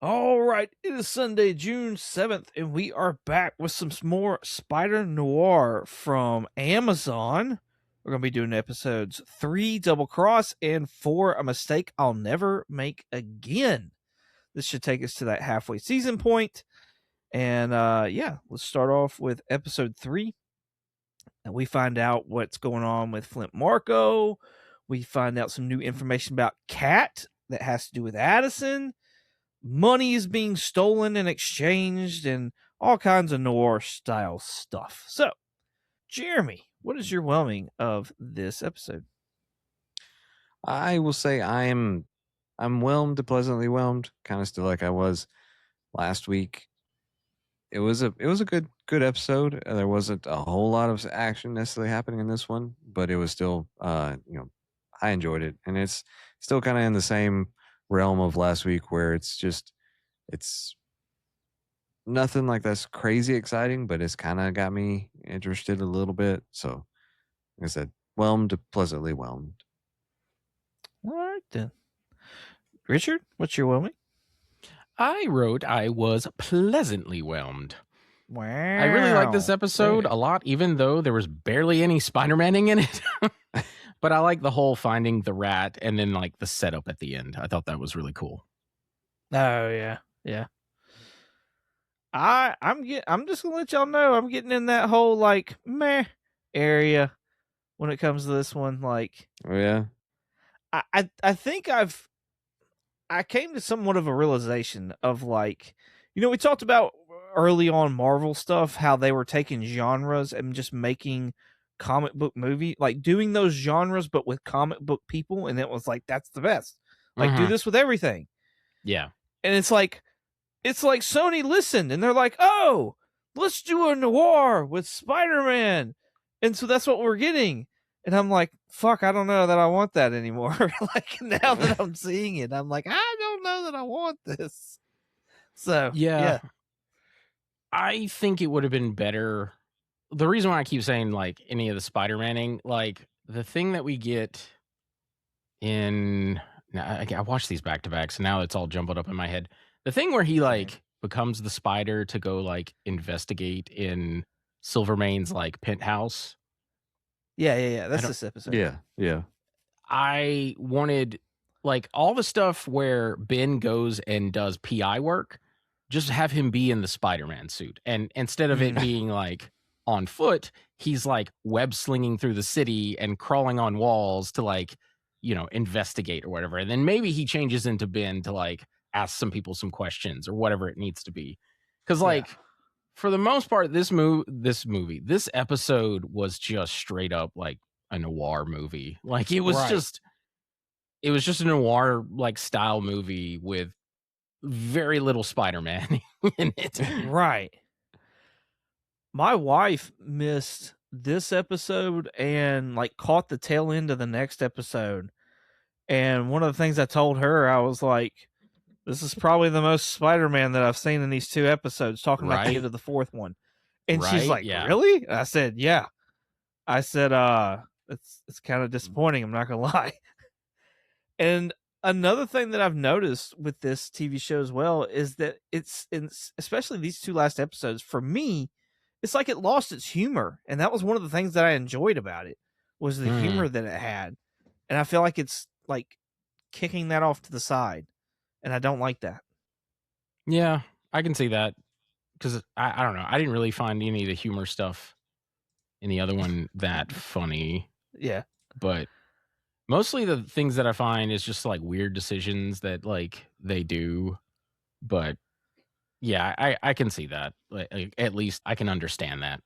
All right, it is Sunday, June 7th, and we are back with some more Spider-Noir from Amazon. We're going to be doing episodes 3, Double Cross, and 4, A Mistake I'll Never Make Again. This should take us to that halfway season point. And let's start off with episode 3. And we find out what's going on with Flint Marko. We find out some new information about Kat that has to do with Addison. Money is being stolen and exchanged and all kinds of noir style stuff. So, Jeremy, what is your whelming of this episode? I will say I'm whelmed to pleasantly whelmed, kind of still like I was last week. It was a good episode. There wasn't a whole lot of action necessarily happening in this one, but it was still I enjoyed it, and it's still kind of in the same realm of last week where it's nothing like that's crazy exciting, but it's kind of got me interested a little bit. So, like I said, whelmed to pleasantly whelmed. All right, then. Richard, what's your whelming? I wrote I was pleasantly whelmed. Wow. I really like this episode a lot, even though there was barely any Spider-Maning in it. But I like the whole finding the rat and then like the setup at the end. I thought that was really cool. Oh yeah. I'm just gonna let y'all know I'm getting in that whole like meh area when it comes to this one. Like, Oh yeah. I think I came to somewhat of a realization of like, we talked about early on Marvel stuff, how they were taking genres and just making comic book movie, like doing those genres, but with comic book people. And it was like, that's the best. Like, do this with everything. Yeah. And it's like Sony listened and they're like, oh, let's do a noir with Spider-Man. And so that's what we're getting. And I'm like, fuck, I don't know that I want that anymore. Like, now that I'm seeing it, I'm like, I don't know that I want this. So, yeah. I think it would have been better. The reason why I keep saying, like, any of the Spider-Maning, like, the thing that we get in... Now, I watched these back-to-back, so now it's all jumbled up in my head. The thing where he, like, becomes the Spider to go, like, investigate in Silvermane's, like, penthouse... Yeah. That's this episode. Yeah. I wanted, like, all the stuff where Ben goes and does PI work, just have him be in the Spider-Man suit. And instead of it being, like, on foot, he's, like, web-slinging through the city and crawling on walls to, like, investigate or whatever. And then maybe he changes into Ben to, like, ask some people some questions or whatever it needs to be. Because, like... Yeah. For the most part, this episode was just straight up like a noir movie. Like it was just a noir like style movie with very little Spider-Man in it. Right. My wife missed this episode and like caught the tail end of the next episode. And one of the things I told her, I was like, this is probably the most Spider-Man that I've seen in these 2 episodes, talking about the end of the 4th one. And she's like, really? And I said, yeah. I said, it's kind of disappointing, I'm not going to lie. And another thing that I've noticed with this TV show as well is that especially these 2 last episodes, for me, it's like it lost its humor. And that was one of the things that I enjoyed about it, was the humor that it had. And I feel like it's like kicking that off to the side. And I don't like that. Yeah, I can see that. Because I don't know. I didn't really find any of the humor stuff in the other one that funny. Yeah. But mostly the things that I find is just like weird decisions that like they do. But yeah, I can see that. Like, at least I can understand that.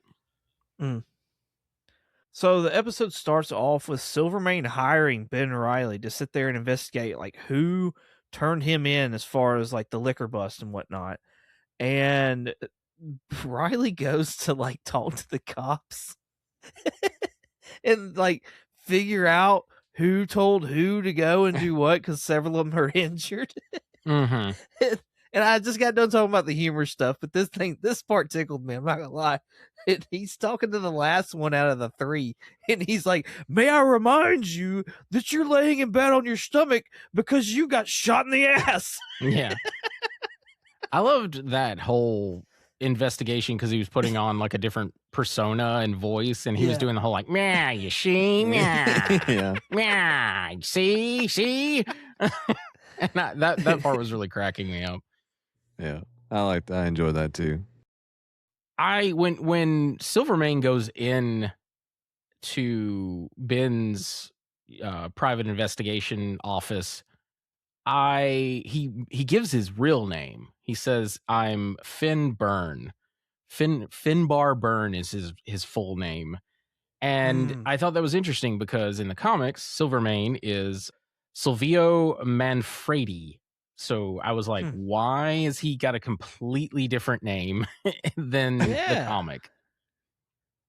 So the episode starts off with Silvermane hiring Ben Reilly to sit there and investigate like who turned him in as far as like the liquor bust and whatnot. And Reilly goes to like talk to the cops and like figure out who told who to go and do what, because several of them are injured. And I just got done talking about the humor stuff, but this part tickled me, I'm not gonna lie. And he's talking to the last one out of the 3, and he's like, may I remind you that you're laying in bed on your stomach because you got shot in the ass. Yeah. I loved that whole investigation because he was putting on like a different persona and voice, and he was doing the whole like, "Meow, you see, meow, Yeah. meow, see," and that part was really cracking me up. Yeah. I enjoyed that too. When Silvermane goes in to Ben's private investigation office, he gives his real name. He says, "I'm Finn Byrne." Finbar Byrne is his full name. And I thought that was interesting because in the comics, Silvermane is Silvio Manfredi. So I was like, why is he got a completely different name than the comic?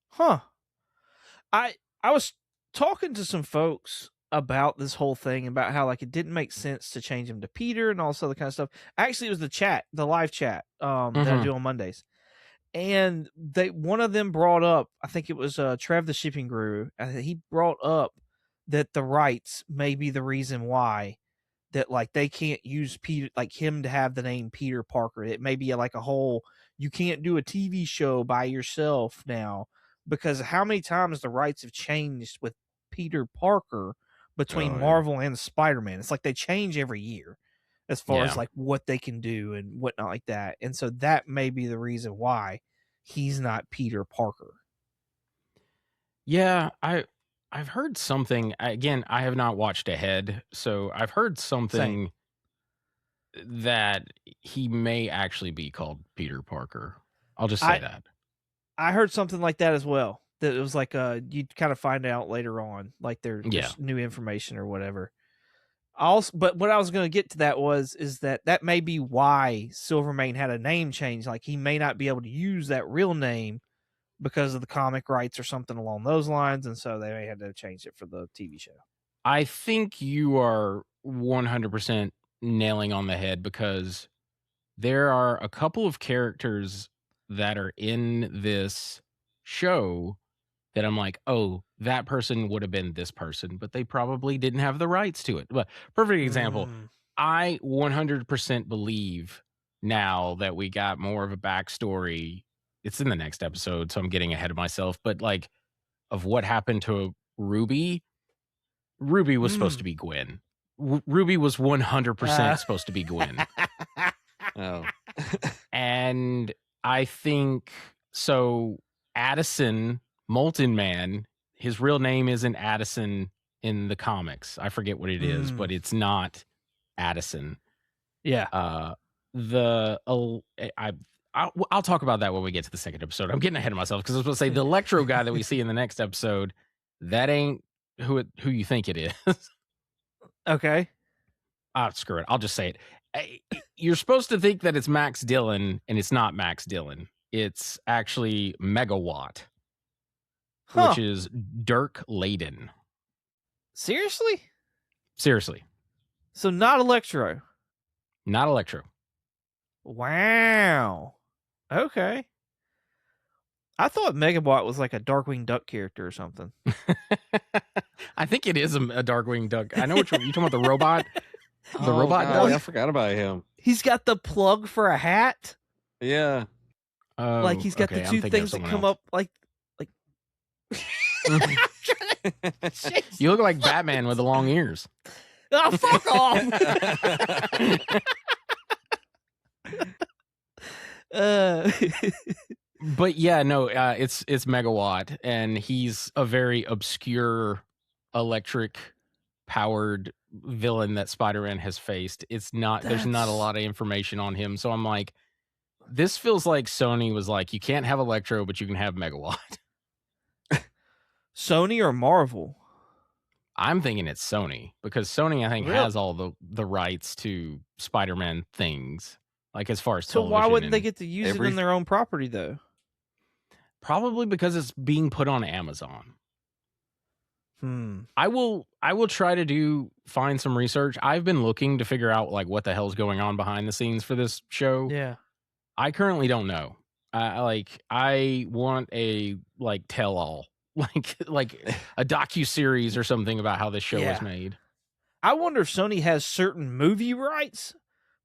Huh. I was talking to some folks about this whole thing, about how like it didn't make sense to change him to Peter and all this other kind of stuff. Actually, it was the live chat that I do on Mondays. And one of them brought up, I think it was Trev the shipping guru, he brought up that the rights may be the reason why that like they can't use Peter, like him, to have the name Peter Parker. It may be like a whole, you can't do a TV show by yourself now, because how many times the rights have changed with Peter Parker between Marvel and Spider-Man. It's like they change every year as far as like what they can do and whatnot like that. And so that may be the reason why he's not Peter Parker. Yeah, I've heard something. Again, I have not watched ahead, so I've heard something that he may actually be called Peter Parker. I'll just say that. I heard something like that as well. That it was like you'd kind of find out later on, like there's new information or whatever. Also, but what I was going to get to that is that may be why Silvermane had a name change. Like he may not be able to use that real name because of the comic rights or something along those lines, and so they may have to change it for the TV show. I think you are 100% nailing on the head, because there are a couple of characters that are in this show that I'm like, oh, that person would have been this person, but they probably didn't have the rights to it. But perfect example, I 100% believe now that we got more of a backstory. It's in the next episode, so I'm getting ahead of myself, but like of what happened to Ruby. Ruby was supposed to be Gwen. Ruby was 100% supposed to be Gwen. Oh. And I think so. Addison, Molten Man, his real name isn't Addison in the comics. I forget what it is, but it's not Addison. Yeah. I'll talk about that when we get to the second episode. I'm getting ahead of myself because I was supposed to say the Electro guy that we see in the next episode, that ain't who you think it is. Okay. Screw it. I'll just say it. You're supposed to think that it's Max Dillon, and it's not Max Dillon. It's actually Megawatt, which is Dirk Layden. Seriously? Seriously. So not Electro? Not Electro. Wow. Okay. I thought Megawatt was like a Darkwing Duck character or something. I think it is a Darkwing Duck. I know what you're talking about, the robot. The robot God, I forgot about him. He's got the plug for a hat. Yeah. Like he's got the two things that come up like You look like Batman with the long ears. Oh, fuck off. But yeah, no, it's Megawatt, and he's a very obscure electric powered villain that Spider-Man has faced. There's not a lot of information on him, so I'm like, this feels like Sony was like, you can't have Electro, but you can have Megawatt. Sony or Marvel? I'm thinking it's Sony, because Sony, I think, has all the rights to Spider-Man things, like as far as television. So why wouldn't they get to use it in their own property, though? Probably because it's being put on Amazon. I will try to find some research. I've been looking to figure out like what the hell's going on behind the scenes for this show. Yeah. I currently don't know. I want a like tell-all, like a docu-series or something about how this show was made. I wonder if Sony has certain movie rights,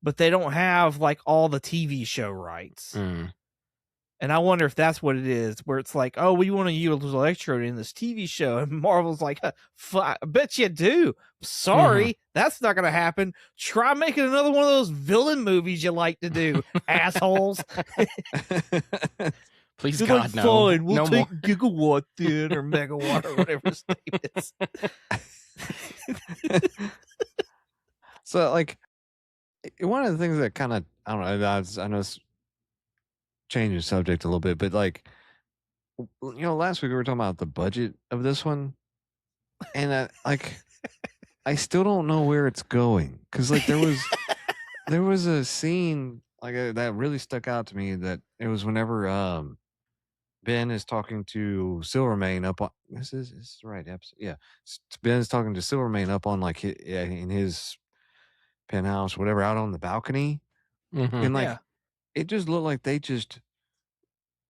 but they don't have like all the TV show rights. And I wonder if that's what it is, where it's like, oh, we want to use Electrode in this TV show. And Marvel's like, I bet you do. Sorry, that's not going to happen. Try making another one of those villain movies you like to do, assholes. Please, They're God, like, no. Fine, we'll No take more. Gigawatt then, or Megawatt, or whatever his name is. So, like, one of the things that kind of, I don't know, I know it's changing the subject a little bit, but like, last week we were talking about the budget of this one, and I still don't know where it's going, because like there was a scene like that really stuck out to me, that it was whenever Ben is talking to Silvermane up on this is the right episode, yeah. Ben is talking to Silvermane up on like in his penthouse, whatever, out on the balcony, and like it just looked like they just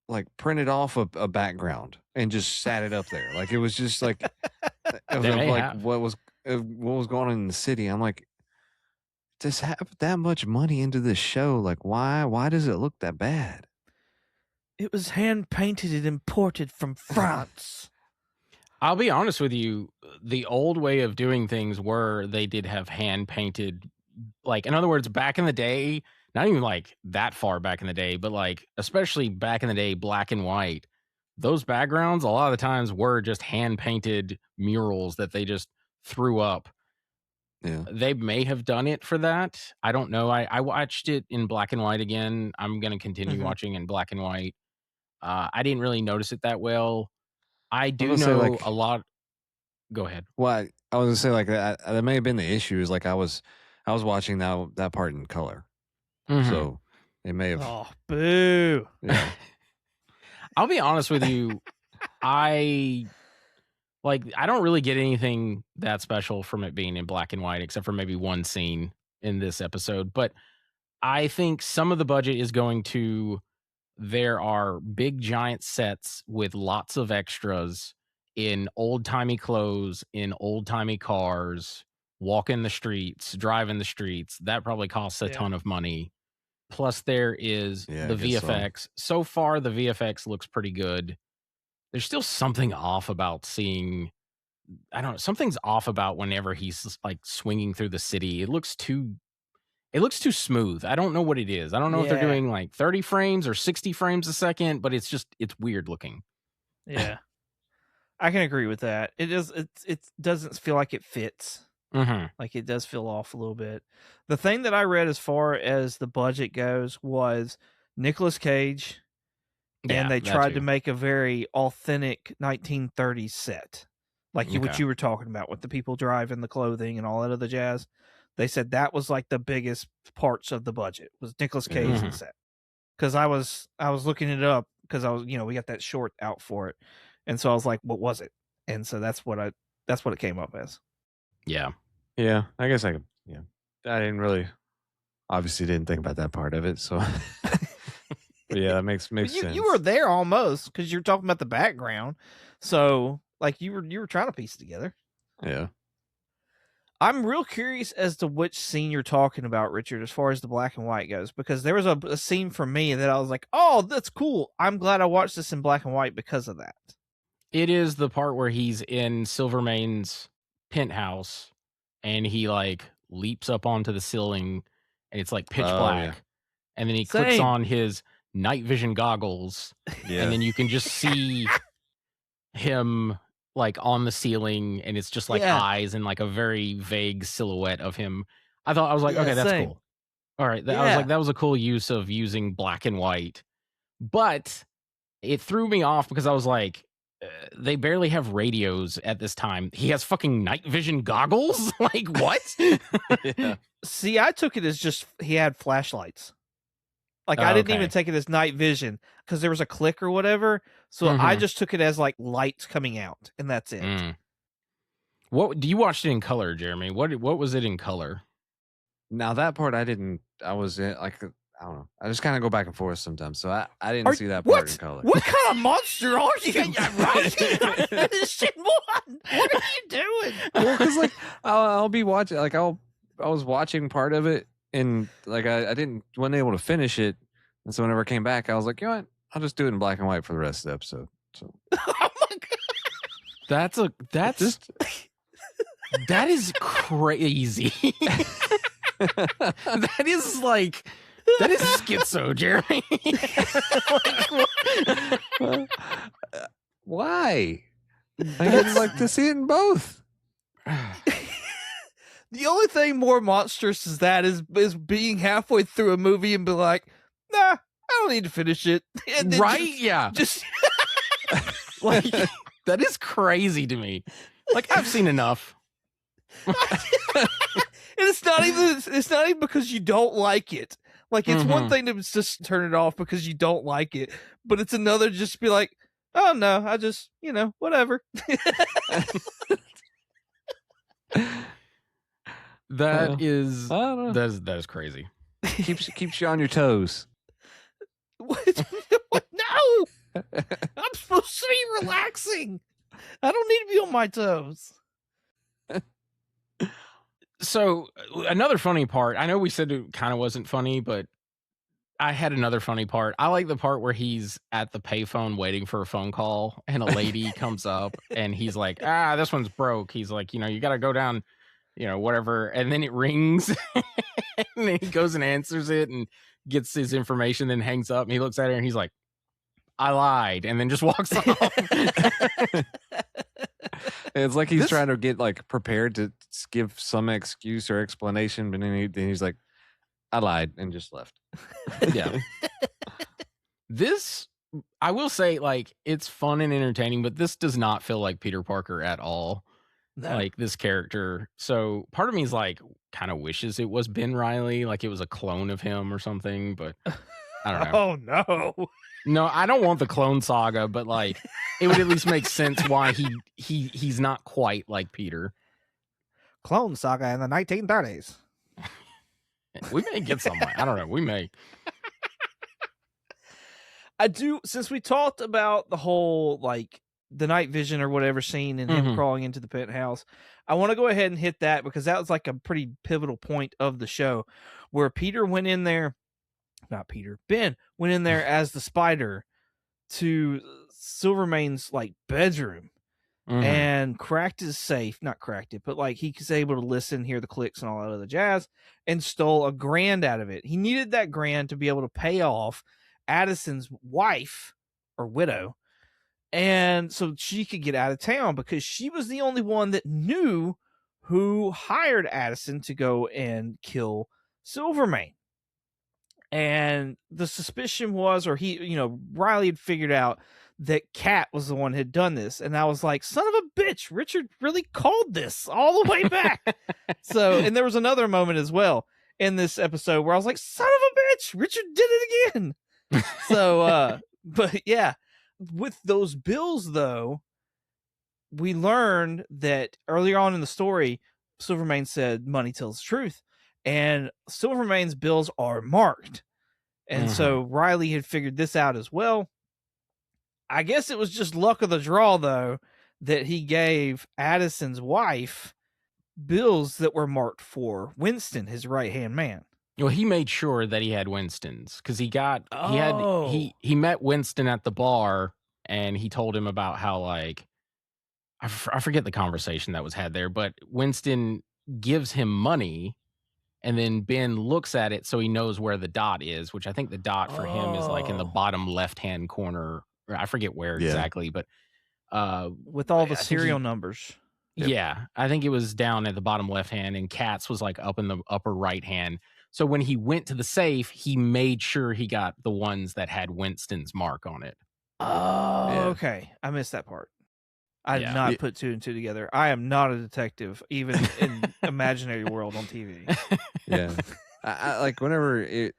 like printed off a background and just sat it up there. Like it was just like what was going on in the city. I'm like, just have that much money into this show. Like why does it look that bad? It was hand painted and imported from France. I'll be honest with you. The old way of doing things were they did have hand painted, like, in other words, back in the day, not even like that far back in the day, but like especially back in the day, black and white, those backgrounds a lot of the times were just hand painted murals that they just threw up. Yeah. They may have done it for that. I don't know. I watched it in black and white again. I'm going to continue watching in black and white. I didn't really notice it that well. I do know like, a lot. Go ahead. Well, I was gonna say like that may have been the issue. Is like I was watching that part in color, so it may have. Oh, boo! Yeah. I'll be honest with you. I don't really get anything that special from it being in black and white, except for maybe one scene in this episode. But I think some of the budget is going to. There are big giant sets with lots of extras in old-timey clothes, in old-timey cars, walking the streets, driving the streets. That probably costs a ton of money. Plus there is the VFX. So far, the VFX looks pretty good. There's still something off about seeing, I don't know, something's off about whenever he's like swinging through the city. It looks too smooth. I don't know what it is. I don't know if they're doing like 30 frames or 60 frames a second, but it's weird looking. Yeah. I can agree with that. It doesn't feel like it fits. Like it does feel off a little bit. The thing that I read as far as the budget goes was Nicolas Cage, and they tried to make a very authentic 1930s set. Like what you were talking about with the people driving, the clothing and all that other jazz. They said that was like the biggest parts of the budget was Nicolas Cage and set. Because I was looking it up because I was, we got that short out for it, and so I was like, what was it? And so that's what it came up as. Yeah. Yeah. I guess I didn't really, obviously didn't think about that part of it. So, but yeah, that makes sense. You were there almost because you're talking about the background. So like you were trying to piece it together. Yeah. I'm real curious as to which scene you're talking about, Richard, as far as the black and white goes, because there was a scene for me that I was like, oh, that's cool. I'm glad I watched this in black and white because of that. It is the part where he's in Silvermane's penthouse and he like leaps up onto the ceiling and it's like pitch black. Yeah. And then he clicks on his night vision goggles and then you can just see him like on the ceiling and it's just like eyes and like a very vague silhouette of him. I was like, okay, that's cool. All right. I was like, that was a cool use of using black and white, but it threw me off because I was like, they barely have radios at this time. He has fucking night vision goggles. Like what? See, I took it as just, he had flashlights. Like I didn't even take it as night vision because there was a click or whatever. So I just took it as like lights coming out, and that's it. What do you watch it in color, Jeremy? What was it in color? Now that part I didn't. I was in like I don't know. I just kind of go back and forth sometimes, so I didn't see that part in color. What kind of monster are you? What are you doing? Well, because like I'll be watching. Like I was watching part of it And like wasn't able to finish it, and so whenever I came back, I was like, you know what? I'll just do it in black and white for the rest of the episode. So Oh my god! That is crazy. That is schizo, Jeremy. Why? I'd like to see it in both. The only thing more monstrous is being halfway through a movie and be like, nah, I don't need to finish it. And then Right? Yeah. Just Like, that is crazy to me. Like, I've seen enough. and it's not even because you don't like it. Like, it's one thing to just turn it off because you don't like it, but it's another just to be like, oh no, I just, whatever. That is crazy. Keeps you on your toes. What? No, I'm supposed to be relaxing. I don't need to be on my toes. So another funny part, I know we said it kind of wasn't funny, but I had another funny part. I like the part where he's at the payphone waiting for a phone call and a lady comes up and he's like, this one's broke. He's like, you got to go down, whatever. And then it rings and then he goes and answers it and gets his information, then hangs up and he looks at her and he's like, I lied, and then just walks off. It's like he's trying to get like prepared to give some excuse or explanation, but then he's like, I lied, and just left. Yeah. This, I will say, like, it's fun and entertaining, but this does not feel like Peter Parker at all. No. Like, this character. So part of me is like, kind of wishes it was Ben Reilly, like it was a clone of him or something, but I don't know. Oh no. No, I don't want the clone saga, but like it would at least make sense why he's not quite like Peter. Clone Saga in the 1930s. We may get somewhere. I don't know. We may. I do, since we talked about the whole like the night vision or whatever scene and him crawling into the penthouse, I want to go ahead and hit that because that was like a pretty pivotal point of the show where Ben went in there as the Spider to Silvermane's like bedroom and cracked his safe, not cracked it, but like he was able to listen, hear the clicks and all that other jazz, and stole $1,000 out of it. He needed that $1,000 to be able to pay off Addison's wife or widow, and so she could get out of town because she was the only one that knew who hired Addison to go and kill Silvermane. And the suspicion was, or Reilly had figured out that Kat was the one who had done this. And I was like, son of a bitch, Richard really called this all the way back. And there was another moment as well in this episode where I was like, son of a bitch, Richard did it again. But yeah, with those bills though, we learned that earlier on in the story, Silvermane said money tells the truth. And Silvermane's bills are marked. And so Reilly had figured this out as well. I guess it was just luck of the draw, though, that he gave Addison's wife bills that were marked for Winston, his right-hand man. Well, he made sure that he had Winston's because he met Winston at the bar and he told him about how like I forget the conversation that was had there, but Winston gives him money. And then Ben looks at it so he knows where the dot is, which I think the dot for him is like in the bottom left-hand corner. Or I forget where exactly, but with all the serial numbers. Yeah, I think it was down at the bottom left-hand and Kat's was like up in the upper right-hand. So when he went to the safe, he made sure he got the ones that had Winston's mark on it. Oh, okay. I missed that part. I did not put two and two together. I am not a detective, even in imaginary world on TV. Yeah. I like whenever they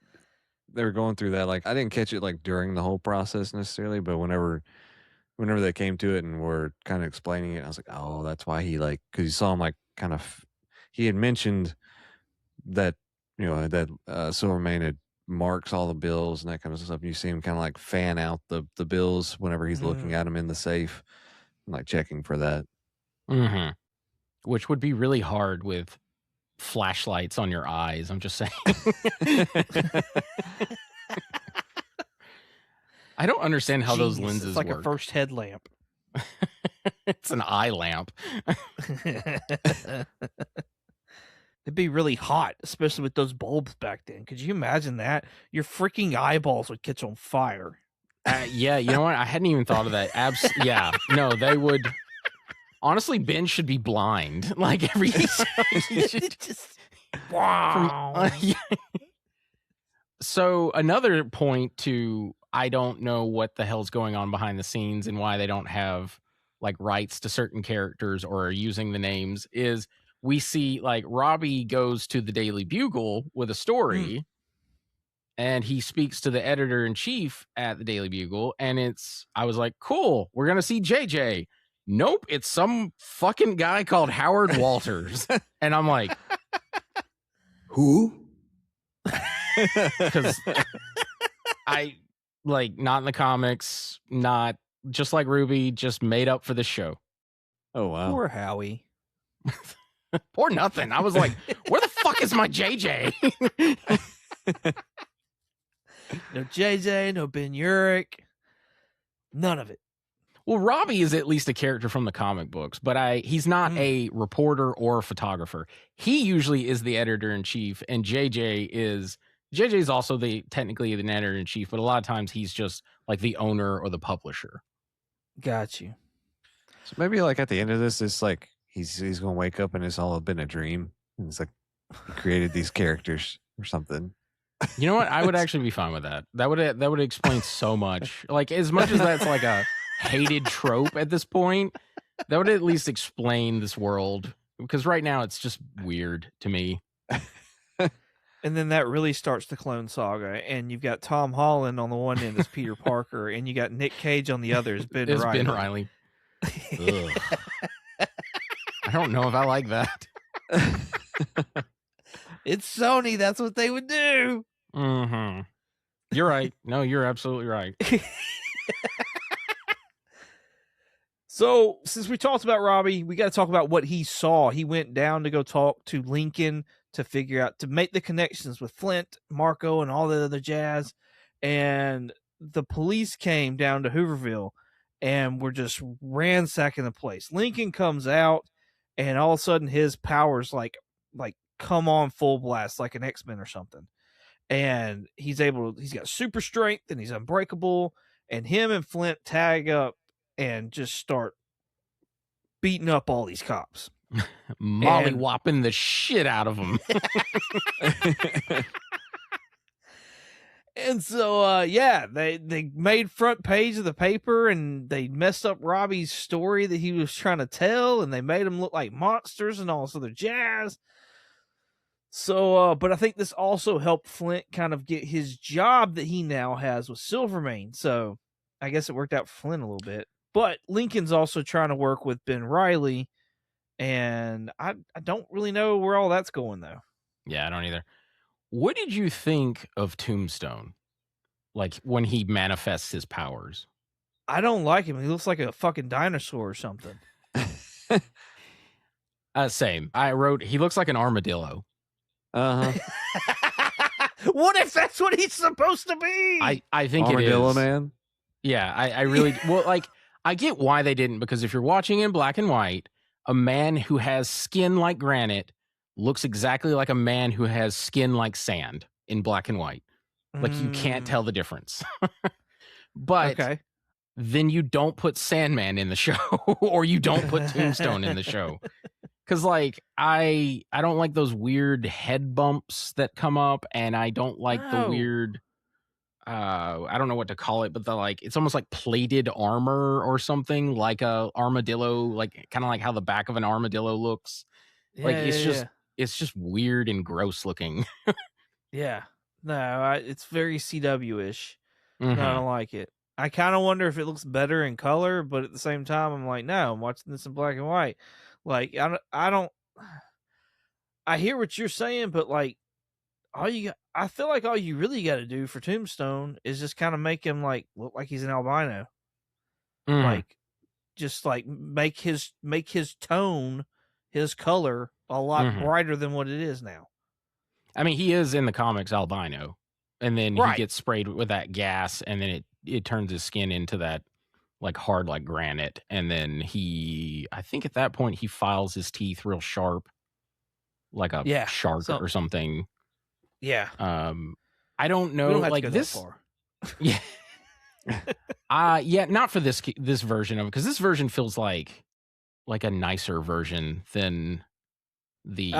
were going through that, like I didn't catch it like during the whole process necessarily, but whenever they came to it and were kind of explaining it, I was like, oh, that's why he like, because you saw him like kind of, he had mentioned that, that Silvermane had marks all the bills and that kind of stuff. You see him kind of like fan out the bills whenever he's looking at them in the safe. Like checking for that, which would be really hard with flashlights on your eyes. I'm just saying. I don't understand how those Genius. lenses It's like work. a first headlamp. It's an eye lamp. It'd be really hot, especially with those bulbs back then. Could you imagine that? Your freaking eyeballs would catch on fire. Yeah, you know what? I hadn't even thought of that. Yeah, no, they would. Honestly, Ben should be blind. Like every Wow. So another point to I don't know what the hell's going on behind the scenes and why they don't have like rights to certain characters or are using the names is we see like Robbie goes to the Daily Bugle with a story and he speaks to the editor in chief at the Daily Bugle and I was like, cool, we're going to see JJ. Nope, it's some fucking guy called Howard Walters. And I'm like, Who? because I like not in the comics, not just like Ruby, just made up for the show. Oh wow. Poor Howie. Or nothing. I was like, where the fuck is my JJ? No JJ, no Ben Urich. None of it. Well, Robbie is at least a character from the comic books, but he's not a reporter or a photographer. He usually is the editor-in-chief, and JJ's also technically the editor-in-chief, but a lot of times he's just like the owner or the publisher. Got you. So maybe like at the end of this, it's like he's gonna wake up and it's all been a dream. And it's like he created these characters or something. You know what? I would actually be fine with that. That would explain so much. Like as much as that's like a hated trope at this point, that would at least explain this world. Because right now it's just weird to me. And then that really starts the Clone Saga, and you've got Tom Holland on the one end as Peter Parker, and you got Nick Cage on the other as Ben It's Reilly. Ben Reilly. Ugh. I don't know if I like that. It's Sony. That's what they would do. Mm-hmm. You're right. No, you're absolutely right. So, since we talked about Robbie, we got to talk about what he saw. He went down to go talk to Lincoln to figure out, to make the connections with Flint, Marko, and all the other jazz. And the police came down to Hooverville and were just ransacking the place. Lincoln comes out, and all of a sudden his powers like come on full blast like an X-Men or something. And he's got super strength and he's unbreakable. And him and Flint tag up and just start beating up all these cops. Molly whopping the shit out of them. And so, they made front page of the paper and they messed up Robbie's story that he was trying to tell, and they made him look like monsters and all this other jazz. So, but I think this also helped Flint kind of get his job that he now has with Silvermane. So I guess it worked out for Flint a little bit. But Lincoln's also trying to work with Ben Reilly, and I don't really know where all that's going, though. Yeah, I don't either. What did you think of Tombstone? Like when he manifests his powers? I don't like him. He looks like a fucking dinosaur or something. Same. I wrote, he looks like an armadillo. What if that's what he's supposed to be? I think Armadillo it is. Man. Yeah, I really well, like I get why they didn't, because if you're watching in black and white, a man who has skin like granite looks exactly like a man who has skin like sand in black and white. Like you can't tell the difference. But then you don't put Sandman in the show, or you don't put Tombstone in the show. Because like I don't like those weird head bumps that come up, and I don't like the weird I don't know what to call it, but the like it's almost like plated armor or something, like a armadillo, like kind of like how the back of an armadillo looks. Like it's just weird and gross looking. Yeah. No, it's very CW-ish. Mhm. I don't like it. I kind of wonder if it looks better in color, but at the same time, I'm like, no, I'm watching this in black and white. Like, I hear what you're saying, but like, I feel like all you really got to do for Tombstone is just kind of make him like look like he's an albino. Mm. Like, just like make his tone his color a lot Mhm. brighter than what it is now. I mean, he is in the comics albino, and then he Right. gets sprayed with that gas, and then it turns his skin into that like hard like granite, and then I think at that point he files his teeth real sharp, like a Yeah. shark or something. Yeah. I don't know. We don't have like to go this, that far. yeah. Yeah, not for this version of it, because this version feels like a nicer version than the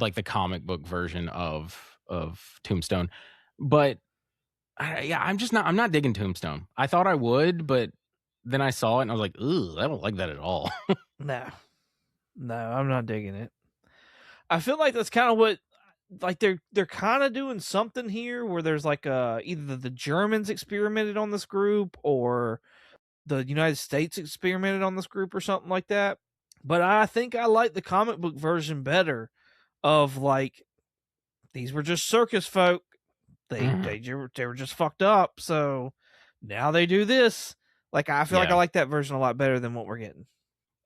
like the comic book version of Tombstone. But I'm not digging Tombstone. I thought I would, but then I saw it and I was like, ooh, I don't like that at all. No, I'm not digging it. I feel like that's kind of what, like they're kind of doing something here where there's like either the Germans experimented on this group or the United States experimented on this group or something like that. But I think I like the comic book version better of like, these were just circus folk. They were just fucked up. So now they do this. Like, I feel like I like that version a lot better than what we're getting.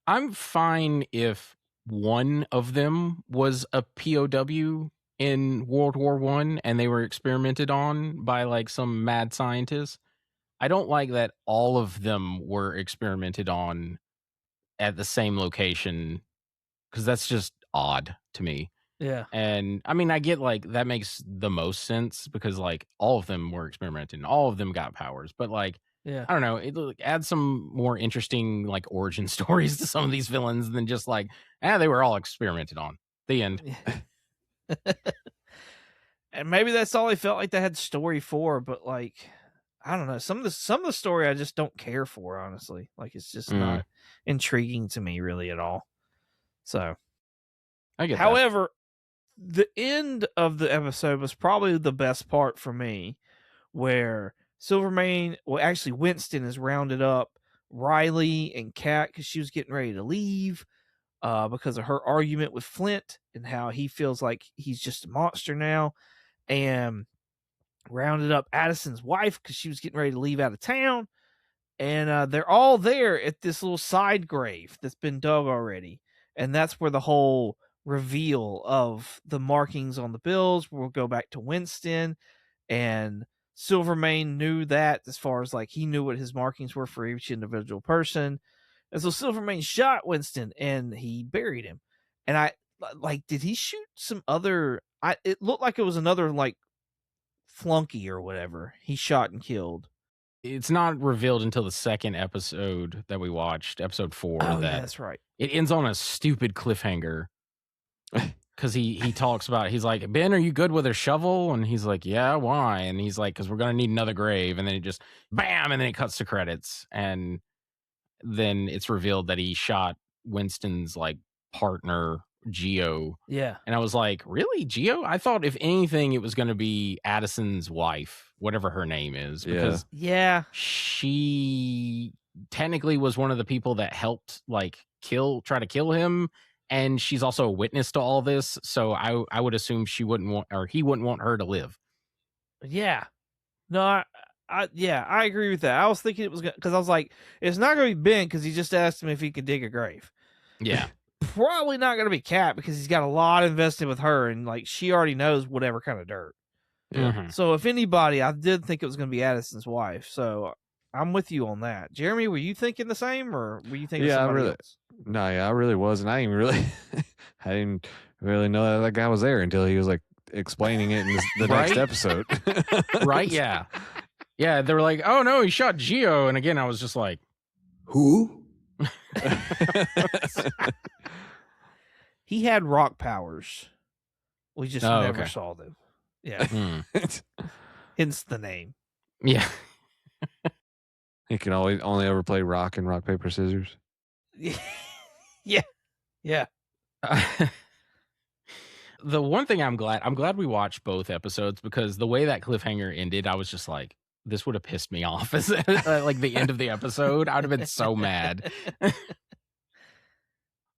I'm fine if one of them was a POW in World War I and they were experimented on by like some mad scientist. I don't like that all of them were experimented on at the same location, because that's just odd to me. Yeah. And I mean, I get like that makes the most sense because like all of them were experimenting, all of them got powers, but like, Yeah. I don't know, it adds some more interesting like origin stories to some of these villains than just like, they were all experimented on. The end. And maybe that's all they felt like they had story for, but like, I don't know, some of the story I just don't care for, honestly. Like, it's just not intriguing to me really at all. So I get however, the end of the episode was probably the best part for me, where Silvermane, well, actually Winston has rounded up Reilly and Kat because she was getting ready to leave because of her argument with Flint and how he feels like he's just a monster now, and rounded up Addison's wife because she was getting ready to leave out of town. And they're all there at this little side grave that's been dug already. And that's where the whole reveal of the markings on the bills will go back to Winston. And Silvermane knew that, as far as like he knew what his markings were for each individual person. And so Silvermane shot Winston and he buried him. And I like, did he shoot some other? It looked like it was another like flunky or whatever he shot and killed. It's not revealed until the second episode that we watched, episode 4. Oh, yeah, that's right. It ends on a stupid cliffhanger because he talks about, he's like, Ben, are you good with a shovel? And he's like, yeah, why? And he's like, because we're going to need another grave. And then it just, bam, and then it cuts to credits. And then it's revealed that he shot Winston's like partner, Geo. Yeah. And I was like, really, Geo? I thought if anything, it was going to be Addison's wife, whatever her name is, because she technically was one of the people that helped like try to kill him, and she's also a witness to all this. So I would assume he wouldn't want her to live. Yeah. No, I agree with that. I was thinking it was because I was like, it's not going to be Ben because he just asked him if he could dig a grave. Yeah. Probably not going to be Kat because he's got a lot invested with her, and like she already knows whatever kind of dirt. Yeah. Mm-hmm. So if anybody, I did think it was going to be Addison's wife. So I'm with you on that. Jeremy, were you thinking the same, or were you thinking somebody else? No, I really was, and I didn't really know that guy was there until he was like explaining it in the next episode. Right? Yeah. Yeah, they were like, oh no, he shot Geo. And again, I was just like, who? He had rock powers. We just never saw them. Yeah. Hence the name. Yeah. He can only ever play rock and rock, paper, scissors. Yeah. Yeah. The one thing I'm glad we watched both episodes, because the way that cliffhanger ended, I was just like, this would have pissed me off as like the end of the episode. I'd have been so mad.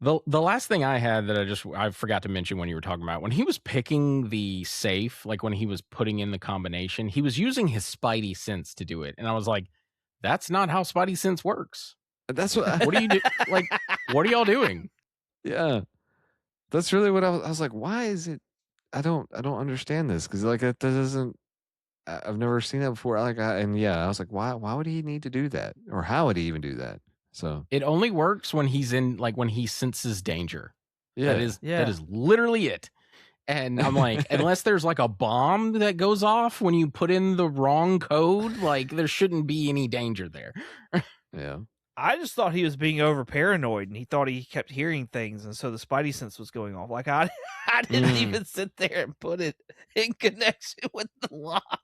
The last thing I had that I forgot to mention when you were talking about, when he was picking the safe, like when he was putting in the combination, he was using his Spidey sense to do it. And I was like, that's not how Spidey sense works. That's what do you do? Like, what are y'all doing? Yeah. That's really what I was like. Why is it? I don't understand this because like that doesn't. I've never seen that before. I was like, why would he need to do that, or how would he even do that? So It only works when he's in like when he senses danger. yeah, That is literally it. And I'm like, unless there's like a bomb that goes off when you put in the wrong code, like there shouldn't be any danger there. yeah. I just thought he was being over paranoid, and he thought he kept hearing things, and so the spidey sense was going off. Like I didn't even sit there and put it in connection with the lock.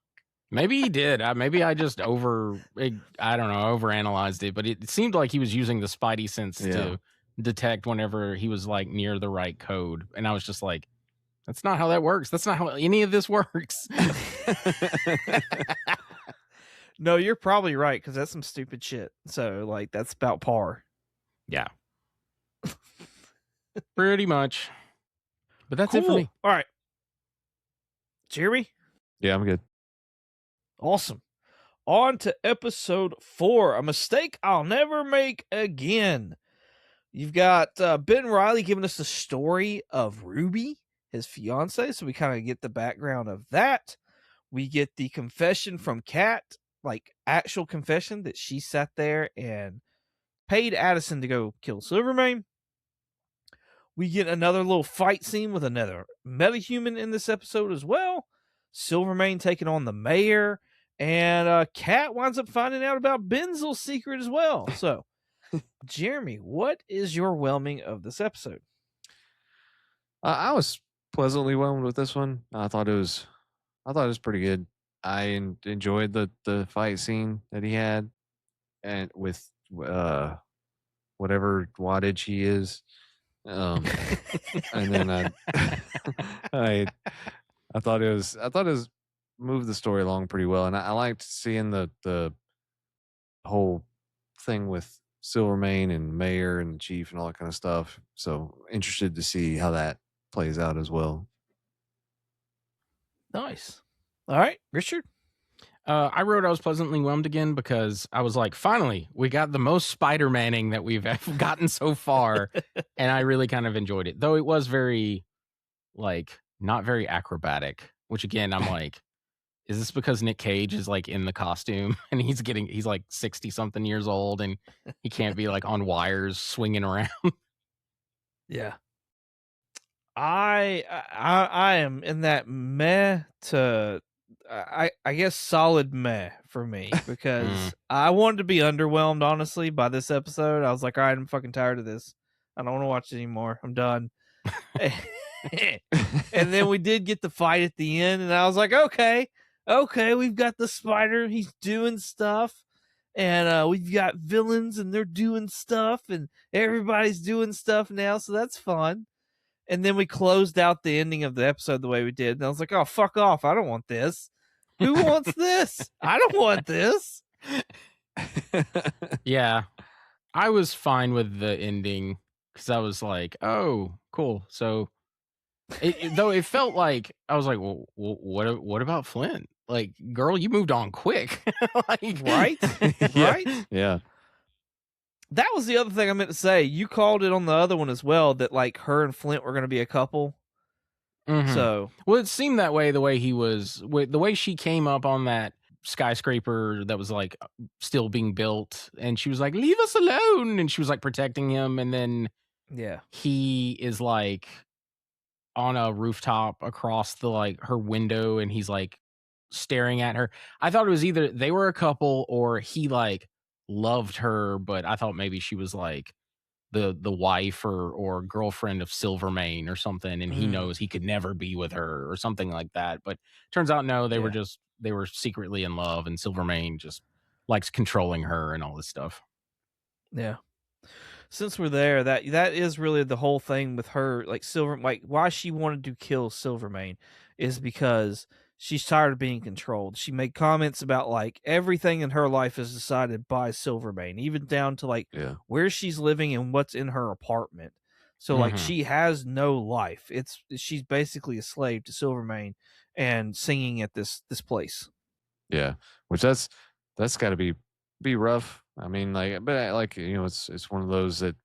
Maybe he did. Maybe I just overanalyzed it. But it seemed like he was using the spidey sense to detect whenever he was like near the right code, and I was just like, that's not how that works. That's not how any of this works. No, you're probably right, because that's some stupid shit. So, like, that's about par. Yeah. Pretty much. But that's it for Cool. me. All right. Jeremy? Yeah, I'm good. Awesome. On to episode 4, a mistake I'll never make again. You've got Ben Reilly giving us the story of Ruby, his fiance, so we kind of get the background of that. We get the confession from Kat, like actual confession that she sat there and paid Addison to go kill Silvermane. We get another little fight scene with another metahuman in this episode as well. Silvermane taking on the mayor, and Kat winds up finding out about Ben's little secret as well. So, Jeremy, what is your whelming of this episode? I was pleasantly whelmed with this one. I thought it was pretty good. I enjoyed the fight scene that he had, and with whatever wattage he is. And then I thought it was moved the story along pretty well, and I liked seeing the whole thing with Silvermane and Mayor and Chief and all that kind of stuff. So interested to see how that plays out as well. Nice. All right, Richard? I wrote I was pleasantly whelmed again because I was like, finally, we got the most Spider-Maning that we've gotten so far. And I really kind of enjoyed it. Though it was very, like, not very acrobatic, which again, I'm like, is this because Nick Cage is like in the costume and he's like 60 something years old and he can't be like on wires swinging around? Yeah. I am in that meh to I guess solid meh for me, because I wanted to be underwhelmed, honestly, by this episode. I was like, all right, I'm fucking tired of this. I don't want to watch it anymore. I'm done. And then we did get the fight at the end, and I was like, okay, we've got the spider. He's doing stuff. And we've got villains, and they're doing stuff, and everybody's doing stuff now, so that's fun. And then we closed out the ending of the episode the way we did. And I was like, oh, fuck off. I don't want this. Who wants this? I don't want this. Yeah. I was fine with the ending because I was like, oh, cool. So, though it felt like, I was like, well, what about Flint? Like, girl, you moved on quick. Like, right? Right? Yeah. That was the other thing I meant to say. You called it on the other one as well, that like her and Flint were going to be a couple. Mm-hmm. So, well, it seemed that way the way she came up on that skyscraper that was like still being built, and she was like, leave us alone, and she was like protecting him, and then yeah, he is like on a rooftop across the like her window, and he's like staring at her. I thought it was either they were a couple or he like loved her, but I thought maybe she was like the wife or girlfriend of Silvermane or something, and he knows he could never be with her or something like that. But turns out no, they were secretly in love, and Silvermane just likes controlling her and all this stuff. Yeah. Since we're there, that is really the whole thing with her, like why she wanted to kill Silvermane is because she's tired of being controlled. She made comments about like everything in her life is decided by Silvermane, even down to like where she's living and what's in her apartment. So like she has no life. She's basically a slave to Silvermane and singing at this place. Yeah, which that's got to be rough. I mean, like, but like it's one of those that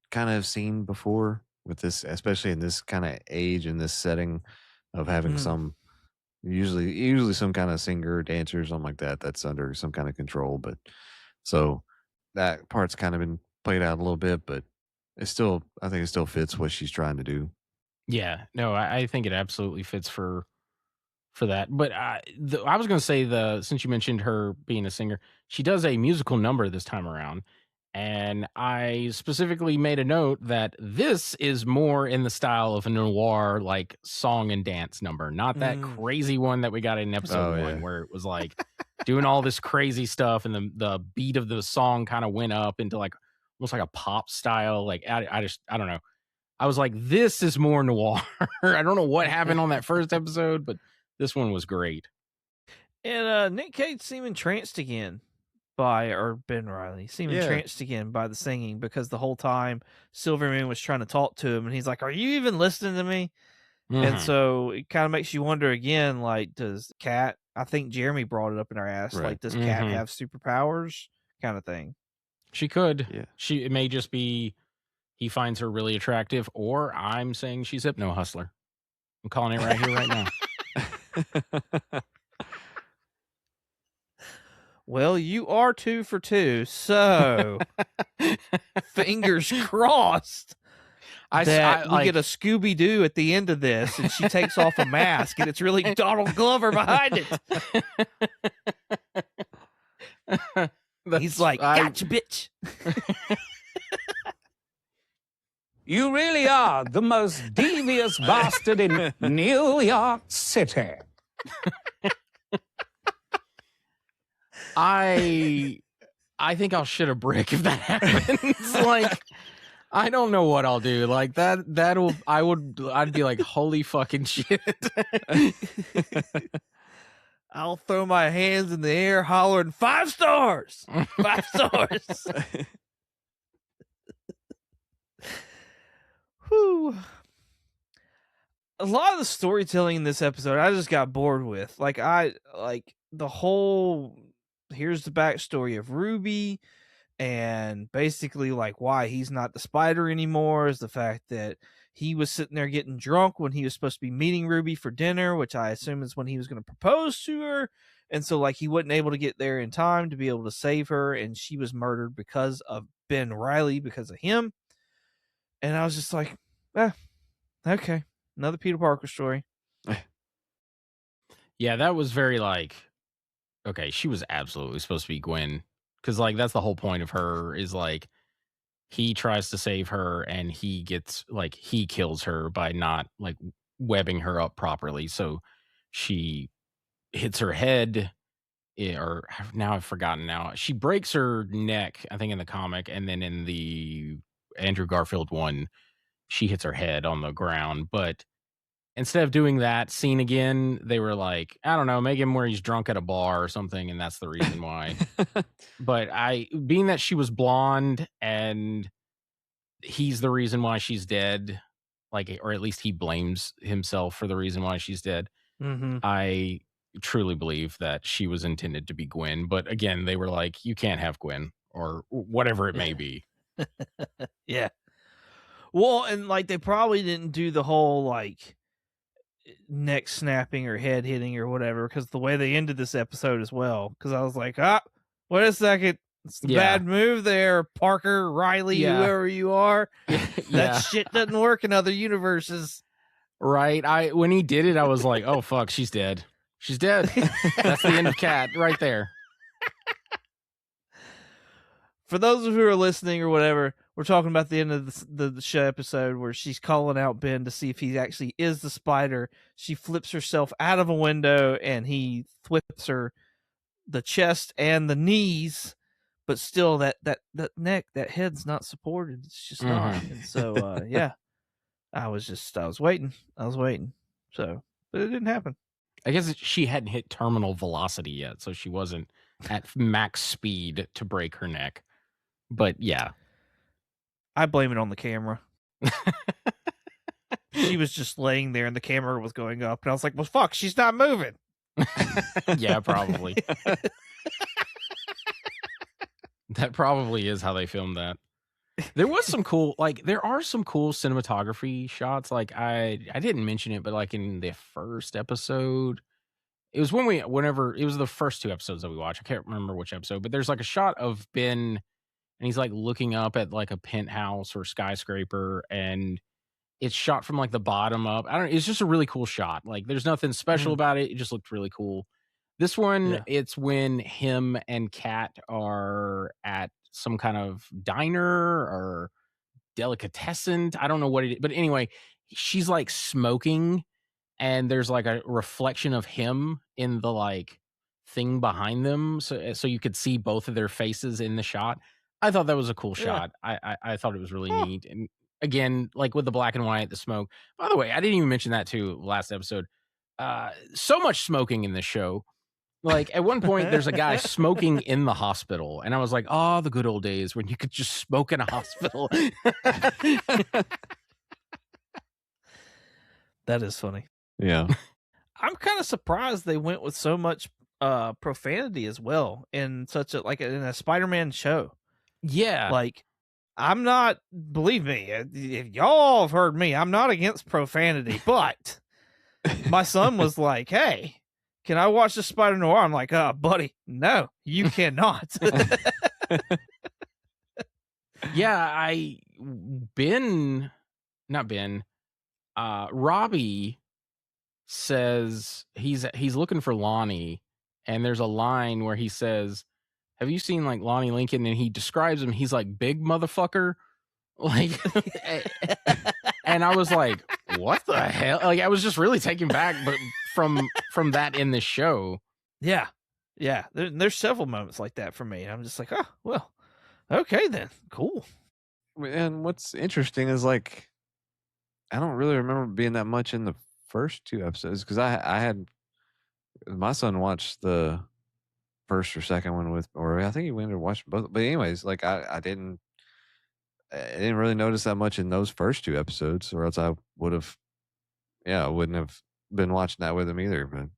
kind of seen before with this, especially in this kind of age and this setting of having some usually some kind of singer, dancer, something like that that's under some kind of control. But so that part's kind of been played out a little bit, but I think it still fits what she's trying to do. Yeah, no, I think it absolutely fits for that. But I was going to say since you mentioned her being a singer, she does a musical number this time around, and I specifically made a note that this is more in the style of a noir like song and dance number, not that crazy one that we got in episode 1 where it was like doing all this crazy stuff and the beat of the song kind of went up into like almost like a pop style. Like I don't know. I was like, this is more noir. I don't know what happened on that first episode, but this one was great. And Nick Cage seemed entranced again Ben Reilly seemed entranced again by the singing, because the whole time Silvermane was trying to talk to him and he's like, are you even listening to me? And so it kind of makes you wonder again, like, does Cat, I think Jeremy brought it up in our ass, like, does Cat have superpowers kind of thing? She could. Yeah. It may just be he finds her really attractive, or I'm saying she's Hypno Hustler. I'm calling it right here, right now. Well, you are 2 for 2, so fingers crossed that we get a Scooby-Doo at the end of this, and she takes off a mask, and it's really Donald Glover behind it. He's like, gotcha, bitch. You really are the most devious bastard in New York City. I think I'll shit a brick if that happens. Like, I don't know what I'll do. Like I'd be like, holy fucking shit. I'll throw my hands in the air hollering 5 stars. 5 stars. Whew. A lot of the storytelling in this episode I just got bored with. Like the whole, here's the backstory of Ruby, and basically like why he's not the Spider anymore is the fact that he was sitting there getting drunk when he was supposed to be meeting Ruby for dinner, which I assume is when he was going to propose to her. And so like he wasn't able to get there in time to be able to save her, and she was murdered because of Ben Reilly, because of him. And I was just like, okay, another Peter Parker story. Yeah, that was very like, okay, she was absolutely supposed to be Gwen, because like that's the whole point of her, is like he tries to save her and he kills her by not like webbing her up properly. So she hits her head, or now I've forgotten now. She breaks her neck, I think, in the comic, and then in the Andrew Garfield one, she hits her head on the ground. But instead of doing that scene again, they were like, I don't know, make him where he's drunk at a bar or something, and that's the reason why. But being that she was blonde and he's the reason why she's dead, like, or at least he blames himself for the reason why she's dead. I truly believe that she was intended to be Gwen. But again, they were like, you can't have Gwen, or whatever it may be. Yeah. Well, and like they probably didn't do the whole like neck snapping or head hitting or whatever, because the way they ended this episode as well. Because I was like, wait a second, it's the bad move there, Parker, Reilly, whoever you are. That shit doesn't work in other universes. Right. When he did it, I was like, oh fuck, she's dead. She's dead. That's the end of Cat right there. For those who are listening or whatever, we're talking about the end of the show episode where she's calling out Ben to see if he actually is the Spider. She flips herself out of a window and he thwips her the chest and the knees, but still that neck, that head's not supported. It's just not. And so, I was waiting. So, but it didn't happen. I guess she hadn't hit terminal velocity yet, so she wasn't at max speed to break her neck. But yeah, I blame it on the camera. She was just laying there and the camera was going up, and I was like, well, fuck, she's not moving. Yeah, probably. That probably is how they filmed that. There was some cool, like, there are some cool cinematography shots. Like, I didn't mention it, but like in the first episode, it was whenever it was the first 2 episodes that we watched. I can't remember which episode, but there's like a shot of Ben and he's like looking up at like a penthouse or skyscraper, and it's shot from like the bottom up. It's just a really cool shot. Like, there's nothing special about it. It just looked really cool. This one, it's when him and Kat are at some kind of diner or delicatessen. I don't know what it is, but anyway, she's like smoking, and there's like a reflection of him in the like thing behind them, so you could see both of their faces in the shot. I thought that was a cool shot. I thought it was really neat. And again, like with the black and white, the smoke. By the way, I didn't even mention that too last episode. So much smoking in this show. Like at one point, there's a guy smoking in the hospital, and I was like, "Oh, the good old days when you could just smoke in a hospital." That is funny. Yeah. I'm kind of surprised they went with so much profanity as well in such a like in a Spider-Man show. Yeah, Like, I'm not. Believe me, if y'all have heard me, I'm not against profanity, but my son was like, "Hey, can I watch the Spider-Noir?" I'm like, buddy, no, you cannot. yeah. Robbie says he's looking for Lonnie, and there's a line where he says, "Have you seen like Lonnie Lincoln?" And he describes him. He's like, "Big motherfucker," like. And I was like, "What the hell?" Like, I was just really taken back, but from that in this show. Yeah. There's several moments like that for me. And I'm just like, oh, well, okay then, cool. And what's interesting is like, I don't really remember being that much in the first 2 episodes because I had my son watched the first or second one with, or I think he went and watched both. But anyways, like I didn't really notice that much in those first 2 episodes, or else I would have, I wouldn't have been watching that with him either. But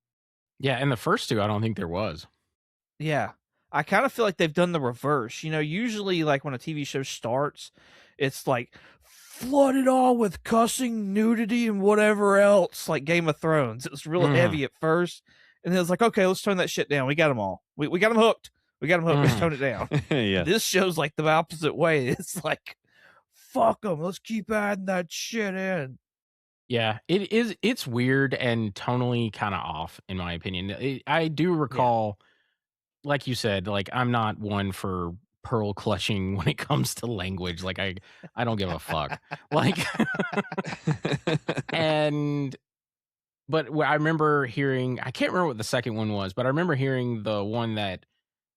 Yeah, in the first 2, I don't think there was. Yeah. I kind of feel like they've done the reverse. You know, usually like when a TV show starts, it's like flooded all with cussing, nudity, and whatever else, like Game of Thrones. It was real heavy at first. And then it was like, okay, let's tone that shit down. We got them all. We got them hooked. Let's tone it down. yeah, This show's like the opposite way. It's like, fuck them. Let's keep adding that shit in. Yeah, it's weird and tonally kind of off, in my opinion. I do recall, like you said, like I'm not one for pearl clutching when it comes to language. Like I don't give a fuck. Like, but I remember hearing, I can't remember what the second one was, but I remember hearing the one that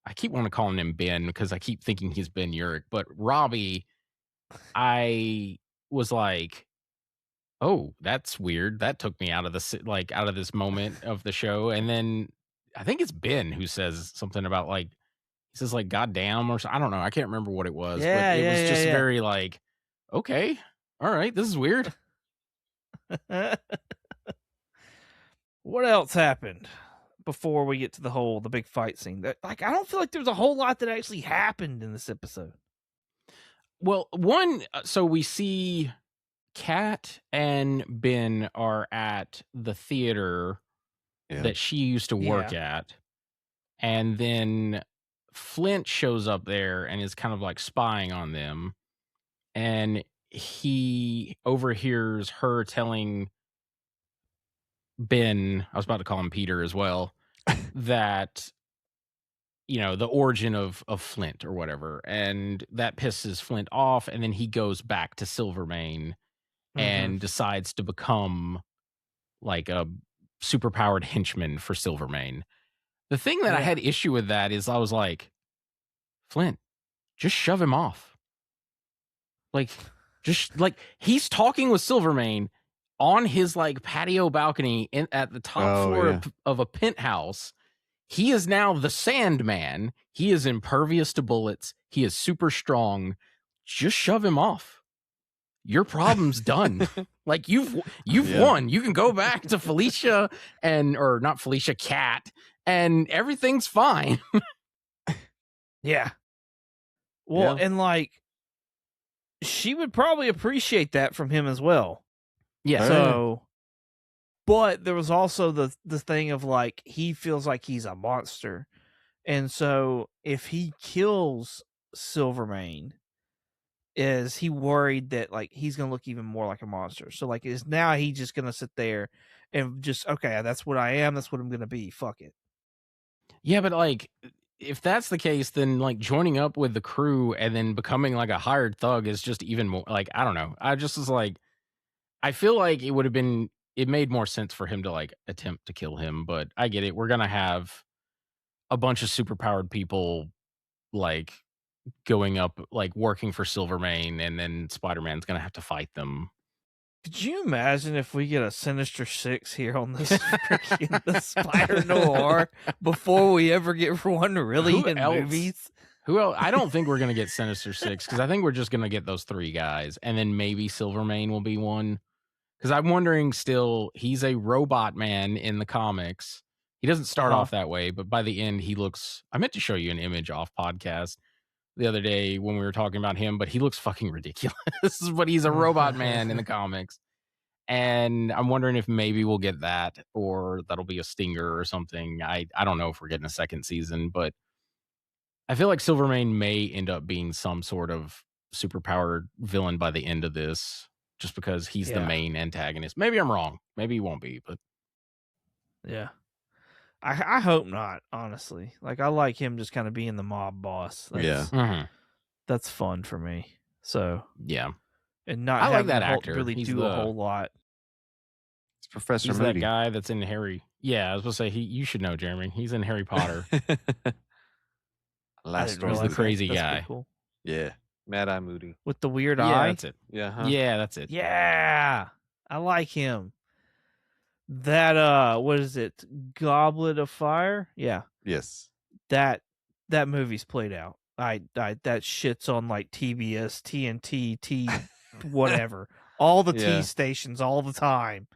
I keep wanting to call him Ben because I keep thinking he's Ben Urich, but Robbie, I was like, oh, that's weird. That took me out of this moment of the show. And then I think it's Ben who says something about like, he says like, "God damn," or I don't know. I can't remember what it was, but it was just very like, okay, all right, this is weird. What else happened before we get to the big fight scene? That, like, I don't feel like there's a whole lot that actually happened in this episode. Well, so we see Kat and Ben are at the theater that she used to work at. And then Flint shows up there and is kind of like spying on them. And he overhears her telling Ben, I was about to call him Peter as well, that, the origin of Flint or whatever. And that pisses Flint off. And then he goes back to Silvermane and decides to become like a superpowered henchman for Silvermane. The thing that I had issue with that is I was like, Flint, just shove him off. Like, just like he's talking with Silvermane on his like patio balcony at the top floor of a penthouse. He is now the Sandman. He is impervious to bullets. He is super strong. Just shove him off. Your problem's done. Like you've won. You can go back to Felicia or not Felicia, Kat, and everything's fine. Yeah. Well, and like she would probably appreciate that from him as well. Yeah. So, but there was also the thing of like he feels like he's a monster, and so if he kills Silvermane, is he worried that like he's gonna look even more like a monster? So like is now he just gonna sit there and just okay, that's what I am, that's what I'm gonna be. Fuck it. Yeah, but like if that's the case, then like joining up with the crew and then becoming like a hired thug is just even more like I don't know. I just was like I feel like it made more sense for him to like attempt to kill him, but I get it. We're gonna have a bunch of superpowered people like going up like working for Silvermane, and then Spider-Man's gonna have to fight them. Could you imagine if we get a Sinister Six here on this freaking the Spider-Noir before we ever get one really Who in else? movies? Who else? I don't think we're gonna get Sinister Six because I think we're just gonna get those three guys, and then maybe Silvermane will be one. Because I'm wondering still, he's a robot man in the comics. He doesn't start off that way, but by the end, he looks. I meant to show you an image off podcast the other day when we were talking about him, but he looks fucking ridiculous. But he's a robot man in the comics. And I'm wondering if maybe we'll get that, or that'll be a stinger or something. I don't know if we're getting a second season, but I feel like Silvermane may end up being some sort of superpowered villain by the end of this, just because he's the main antagonist. Maybe I'm wrong. Maybe he won't be, but yeah. I hope not, honestly. Like I like him just kind of being the mob boss. That's fun for me. So yeah. And not I like having that to actor. really He's do a whole lot. It's Professor He's Moody. that guy that's in Harry. Yeah, I was going to say, you should know, Jeremy. He's in Harry Potter. Last He's the crazy guy. Cool. Yeah. Mad Eye Moody. With the weird Yeah, eye? that's it. Yeah. Huh? Yeah, that's it. Yeah. I like him. That what is it? Goblet of Fire? Yeah. Yes. That movie's played out. I that shit's on like TBS, TNT, whatever. All the T stations all the time.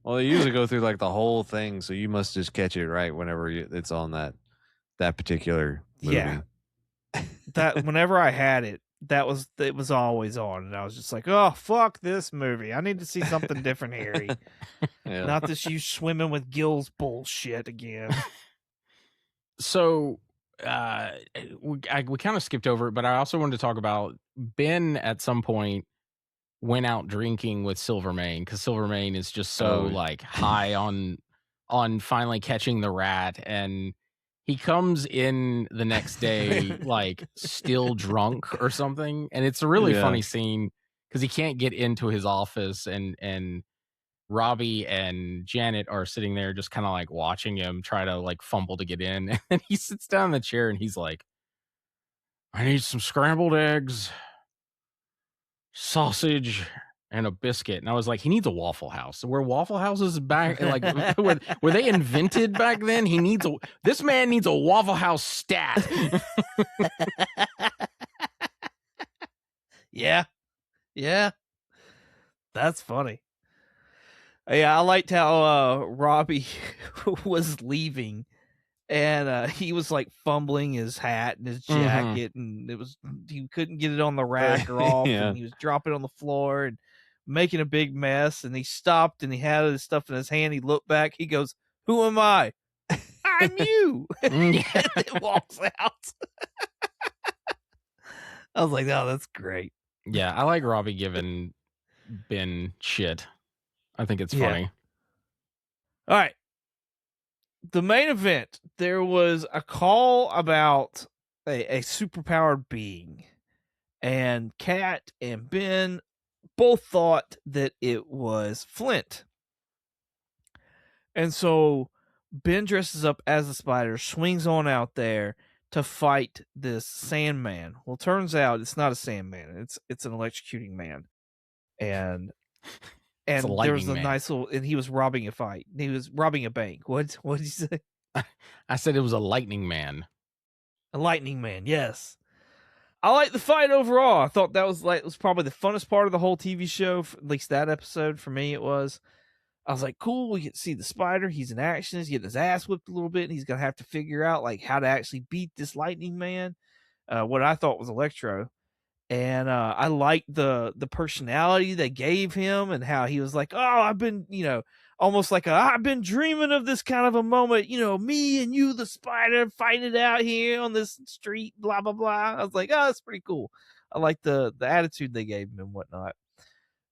Well, they usually go through like the whole thing, so you must just catch it right whenever it's on that particular movie. Yeah. That whenever I had it, it was always on, and I was just like, oh fuck this movie. I need to see something different, Harry. Yeah. Not this you swimming with gills bullshit again. So we kind of skipped over it, but I also wanted to talk about Ben at some point went out drinking with Silvermane because Silvermane is just so like high on finally catching the rat, and he comes in the next day like still drunk or something, and it's a really funny scene because he can't get into his office, and Robbie and Janet are sitting there just kind of like watching him try to like fumble to get in, and then he sits down in the chair and he's like, I need some scrambled eggs, sausage, and a biscuit. And I was like, he needs a Waffle House. Were Waffle Houses back like were they invented back then? This man needs a Waffle House stat. Yeah. That's funny. Yeah, I liked how Robbie was leaving, and he was like fumbling his hat and his jacket, and he couldn't get it on the rack or off, and he was dropping on the floor and making a big mess. And he stopped and he had his stuff in his hand. He looked back. He goes, "Who am I? I'm you." And it walks out. I was like, "Oh, that's great." Yeah, I like Robbie giving Ben shit. I think it's funny. All right. The main event, there was a call about a superpowered being, and Kat and Ben both thought that it was Flint. And so Ben dresses up as a spider, swings on out there to fight this Sandman. Well, turns out it's not a Sandman. It's an electrocuting man. And there was a nice little, and he was robbing a fight. He was robbing a bank. What did you say? I said it was a lightning man. A lightning man, yes. I like the fight overall. I thought that was probably the funnest part of the whole TV show, at least that episode for me it was. I was like, cool, we get to see the spider. He's in action. He's getting his ass whipped a little bit, and he's going to have to figure out like how to actually beat this lightning man. What I thought was Electro. And I liked the personality they gave him and how he was like, oh, I've been, almost like I've been dreaming of this kind of a moment, me and you, the spider, fighting it out here on this street, blah, blah, blah. I was like, oh, that's pretty cool. I like the attitude they gave him and whatnot.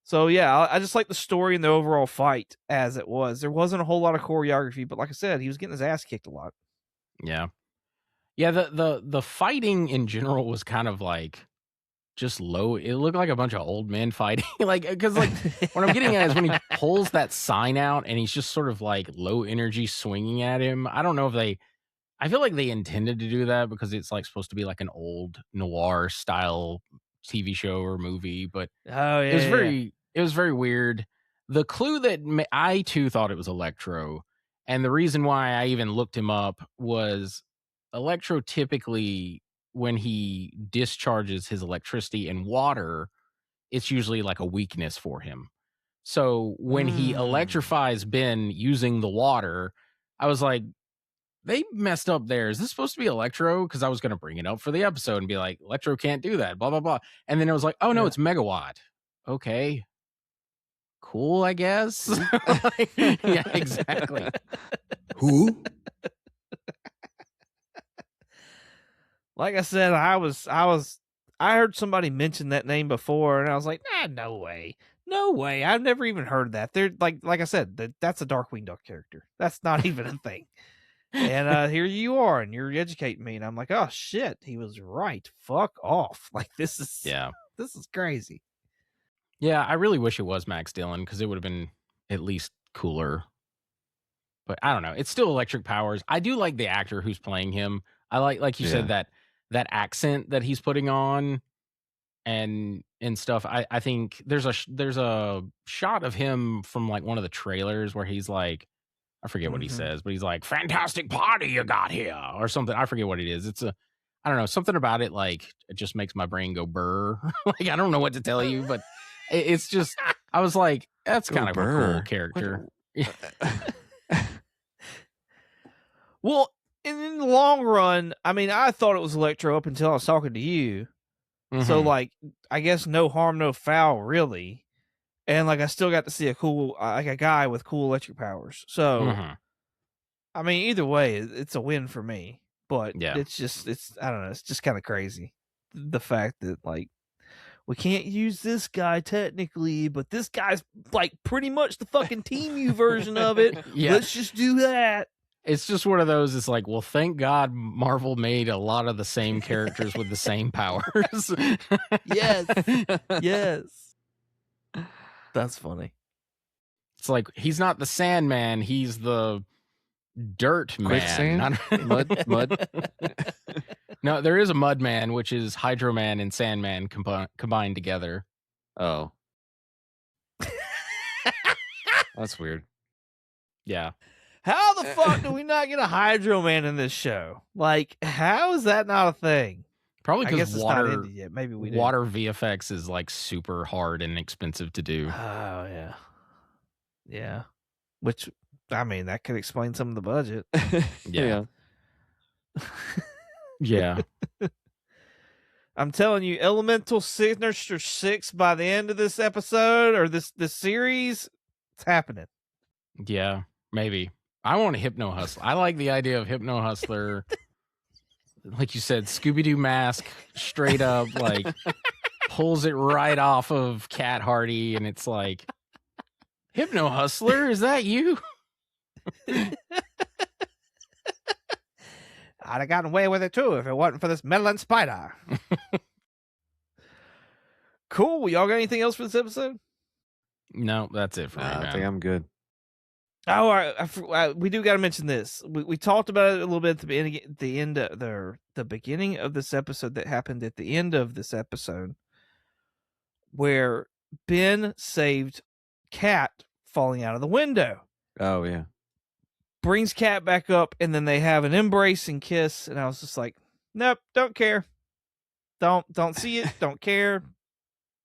So, yeah, I just like the story and the overall fight as it was. There wasn't a whole lot of choreography, but like I said, he was getting his ass kicked a lot. Yeah. Yeah, the fighting in general was kind of like just low. It looked like a bunch of old men fighting. Because what I'm getting at is when he pulls that sign out and he's just sort of like low energy swinging at him. I don't know if I feel like they intended to do that because it's like supposed to be like an old noir style TV show or movie, but Oh, yeah. it was very weird. The clue that I too thought it was Electro, and the reason why I even looked him up was Electro typically, when he discharges his electricity in water, it's usually like a weakness for him. So when he electrifies Ben using the water, I was like, they messed up there. Is this supposed to be Electro? Because I was going to bring it up for the episode and be like, Electro can't do that, blah, blah, blah. And then it was like, oh, no, it's Megawatt. Okay. Cool, I guess. Yeah, exactly. Who? Like I said, I heard somebody mention that name before, and I was like, no way. No way. I've never even heard that. They're like I said, that's a Darkwing Duck character. That's not even a thing. And here you are, and you're educating me, and I'm like, oh shit, he was right. Fuck off. Like this is crazy. Yeah, I really wish it was Max Dillon because it would have been at least cooler. But I don't know. It's still electric powers. I do like the actor who's playing him. I like you said, that accent that he's putting on and stuff. I think there's a shot of him from like one of the trailers where he's like, I forget what he says, but he's like, fantastic party you got here or something. I forget what it is. It's I don't know, something about it. Like it just makes my brain go burr. Like, I don't know what to tell you, but it's just, I was like, that's kind of a cool character. Well, in the long run, I mean, I thought it was Electro up until I was talking to you. So, like, I guess no harm, no foul, really. And, like, I still got to see a cool, like, a guy with cool electric powers. So, I mean, either way, it's a win for me. But it's I don't know, it's just kind of crazy. The fact that, like, we can't use this guy technically, but this guy's, like, pretty much the fucking Team U version of it. Let's just do that. It's just one of those. It's like, well, thank God Marvel made a lot of the same characters with the same powers. Yes. That's funny. It's like, he's not the Sandman. He's the Dirt Man. Mud. No, there is a Mud Man, which is Hydro Man and Sandman combined together. Oh. That's weird. Yeah. How the fuck do we not get a Hydro Man in this show? Like, how is that not a thing? Probably because water, yet. Maybe we water VFX is like super hard and expensive to do. Oh, yeah. Yeah. Which, I mean, that could explain some of the budget. Yeah. Yeah. I'm telling you, Elemental Signature 6 by the end of this episode or this series, it's happening. Yeah, maybe. I want a Hypno Hustler. I like the idea of Hypno Hustler. Like you said, Scooby-Doo mask, straight up, like, pulls it right off of Cat Hardy, and it's like, Hypno Hustler, is that you? I'd have gotten away with it too if it wasn't for this meddling spider. Cool. Y'all got anything else for this episode? No, that's it for me, man. I think I'm good. Oh, all right. We do got to mention this. We talked about it a little bit at the end of the beginning of this episode that happened at the end of this episode, where Ben saved Cat falling out of the window. Oh yeah. Brings Cat back up, and then they have an embrace and kiss. And I was just like, nope, don't care. Don't see it. Don't care.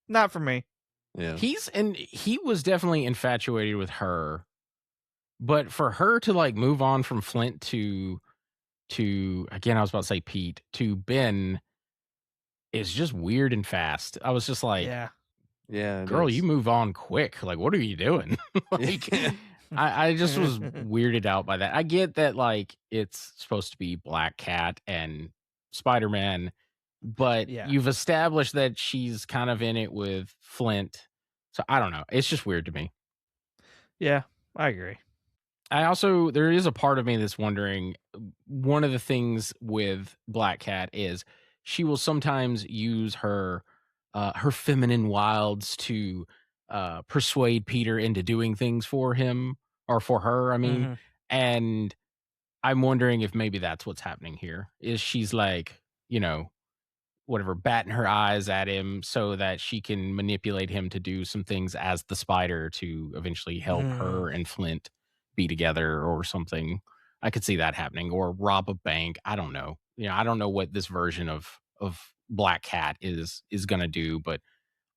Not for me. Yeah. He was definitely infatuated with her. But for her to like move on from Flint to again, I was about to say Pete, to Ben, is just weird and fast. I was just like, Yeah. Yeah, girl, you move on quick. Like, what are you doing? Like, I just was weirded out by that. I get that, like, it's supposed to be Black Cat and Spider-Man, but Yeah. you've established that she's kind of in it with Flint. So I don't know. It's just weird to me. Yeah, I agree. There is a part of me that's wondering, one of the things with Black Cat is she will sometimes use her feminine wilds to persuade Peter into doing things for him or for her, I mean. Mhm. And I'm wondering if maybe that's what's happening here. Is she's like, whatever, batting her eyes at him so that she can manipulate him to do some things as the Spider to eventually help her and Flint be together or something. I could see that happening, or rob a bank. I don't know. I don't know what this version of Black Cat is going to do, but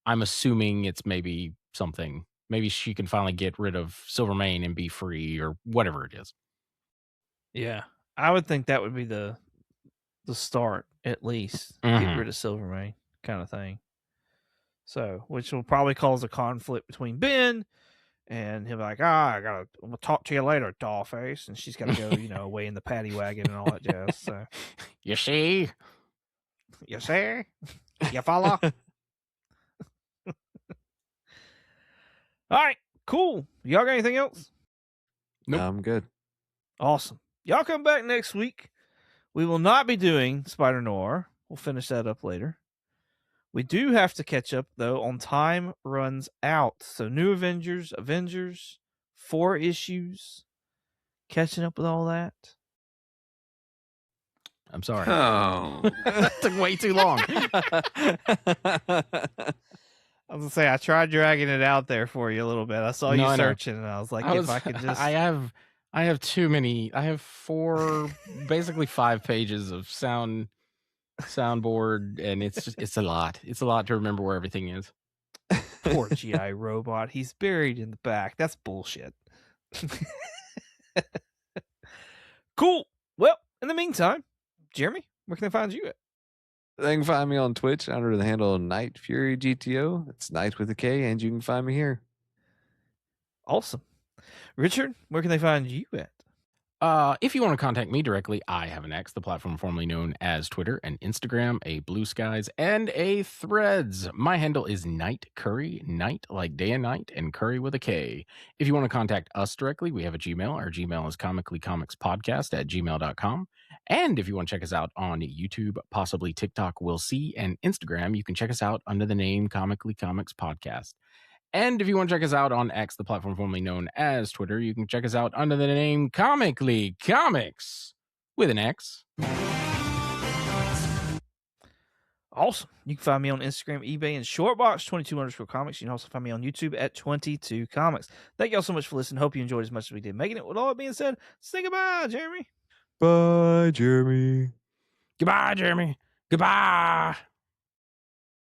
I'm assuming it's maybe something. Maybe she can finally get rid of Silvermane and be free, or whatever it is. Yeah. I would think that would be the start, at least. Get rid of Silvermane kind of thing. So, which will probably cause a conflict between Ben, and he'll be like, we'll talk to you later, dollface. And she's got to go, away in the paddy wagon and all that jazz. So, You see? you see? You follow? All right, cool. Y'all got anything else? Nope. I'm good. Awesome. Y'all come back next week. We will not be doing Spider-Noir. We'll finish that up later. We do have to catch up, though, on Time Runs Out. So, New Avengers, 4 issues. Catching up with all that. I'm sorry. Oh. That took way too long. I was going to say, I tried dragging it out there for you a little bit. I saw you searching, and I was like, if I could just... I have too many. I have 4, basically 5 pages of soundboard, and it's a lot. It's a lot to remember where everything is. Poor GI Robot. He's buried in the back. That's bullshit. Cool. Well, in the meantime, Jeremy, where can they find you at? They can find me on Twitch under the handle Night Fury GTO. That's Night with a K, and you can find me here. Awesome. Richard, where can they find you at? If you want to contact me directly, I have an X, the platform formerly known as Twitter, and Instagram, a Blue Skies, and a Threads. My handle is Night Curry, night like day and night, and curry with a K. If you want to contact us directly, we have a Gmail. Our Gmail is comicallycomicspodcast@gmail.com. And if you want to check us out on YouTube, possibly TikTok, we'll see, and Instagram, you can check us out under the name Comically Comics Podcast. And if you want to check us out on X, the platform formerly known as Twitter, you can check us out under the name Comically Comics with an X. Awesome. You can find me on Instagram, eBay, and Shortbox22_comics. You can also find me on YouTube at 22 Comics. Thank y'all so much for listening. Hope you enjoyed as much as we did making it. With all that being said, say goodbye, Jeremy. Bye, Jeremy. Goodbye, Jeremy. Goodbye.